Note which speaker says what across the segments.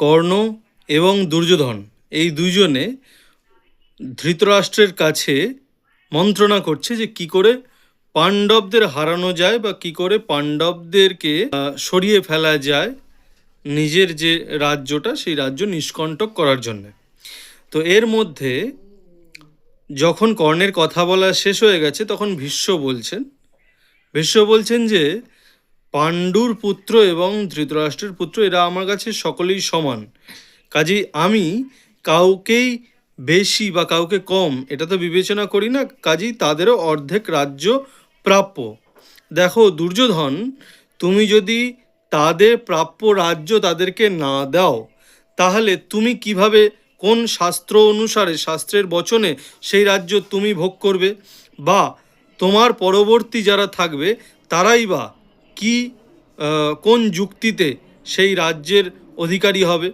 Speaker 1: কর্ণ এবং দুর্যোধন এই দুইজনে ধৃতরাষ্ট্রের কাছে মন্ত্রণা করছে যে কি করে পাণ্ডবদের হারানো যায় বা কি করে পাণ্ডবদেরকে সরিয়ে ফেলা যায় নিজের যে রাজ্যটা সেই রাজ্য নিষ্কণ্টক করার জন্য। তো এর মধ্যে যখন কর্ণের কথা বলা শেষ হয়ে গেছে তখন ভীষ্ম বলছেন যে পাণ্ডুর পুত্র এবং ধৃতরাষ্ট্রের পুত্র এরা আমার কাছে সকলেই সমান, কাজেই আমি কাউকেই বেশি বা কাউকে কম এটা তো বিবেচনা করি না, কাজেই তাদেরও অর্ধেক রাজ্য প্রাপ্য। দেখো দুর্যোধন, তুমি যদি তাদের প্রাপ্য রাজ্য তাদেরকে না দাও তাহলে তুমি কিভাবে কোন শাস্ত্র অনুসারে শাস্ত্রের বচনে সেই রাজ্য তুমি ভোগ করবে, বা তোমার পরবর্তী যারা থাকবে তারাই বা কি কোন যুক্তিতে সেই রাজ্যের অধিকারী হবে,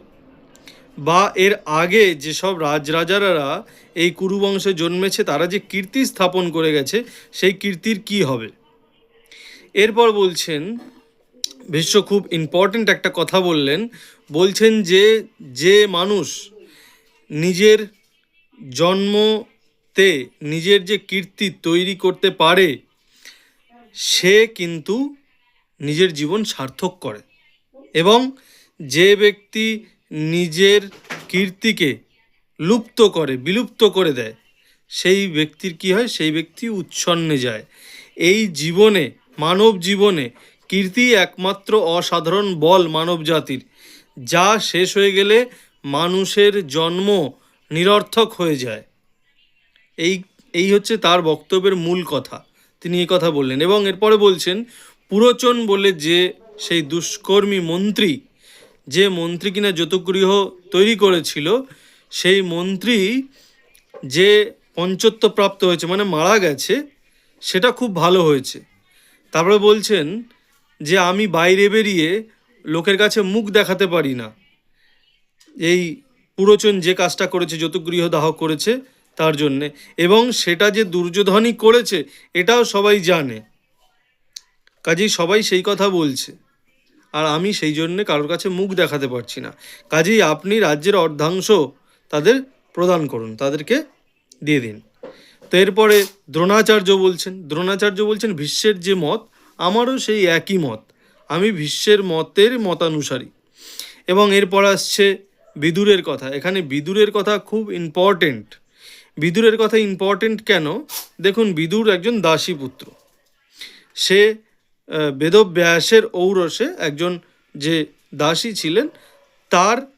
Speaker 1: বা এর আগে যেসব রাজরাজারা এই কুরুবংশে জন্মেছে তারা যে কীর্তি স্থাপন করে গেছে সেই কীর্তির কি হবে। এরপর বলছেন ভীষ্ম খুব ইম্পর্ট্যান্ট একটা কথা বলছেন যে যে মানুষ নিজের জন্মতে নিজের যে কীর্তি তৈরি করতে পারে সে কিন্তু নিজের জীবন সার্থক করে, এবং যে ব্যক্তি নিজের কীর্তিকে বিলুপ্ত করে দেয় সেই ব্যক্তির কি হয়, সেই ব্যক্তি উচ্ছন্নে যায়। এই জীবনে মানব জীবনে কীর্তি একমাত্র অসাধারণ বল মানব জাতির, যা শেষ হয়ে গেলে মানুষের জন্ম নিরর্থক হয়ে যায়। এই হচ্ছে তার বক্তব্যের মূল কথা, তিনি এই কথা বললেন। এবং এরপরে বলছেন পুরোচন বলে যে সেই দুষ্কর্মী মন্ত্রী, যে মন্ত্রী কিনা যতগৃহ তৈরি করেছিল, সেই মন্ত্রী যে পঞ্চত্ব প্রাপ্ত হয়েছে মানে মারা গেছে, সেটা খুব ভালো হয়েছে। তারপরে বলছেন যে আমি বাইরে বেরিয়ে লোকের কাছে মুখ দেখাতে পারি না, এই পুরোচন যে কাজটা করেছে যতগৃহ দাহ করেছে তার জন্যে, এবং সেটা যে দুর্যোধনই করেছে এটাও সবাই জানে, কাজেই সবাই সেই কথা বলছে, আর আমি সেই জন্যে কারোর কাছে মুখ দেখাতে পারছি না, কাজেই আপনি রাজ্যের অর্ধাংশ তাদের প্রদান করুন, তাদেরকে দিয়ে দিন। তো এরপরে দ্রোণাচার্য বলছেন ভীষ্মের যে মত আমারও সেই একই মত, আমি ভীষ্মের মতের মতানুসারী। এবং এরপর আসছে বিদুরের কথা। এখানে বিদুরের কথা খুব ইম্পর্টেন্ট। বিদুরের কথা ইম্পর্টেন্ট কেন? দেখুন, বিদুর একজন দাসীপুত্র, সে বেদব্যাসের ঔরসে একজন যে দাসী ছিলেন তার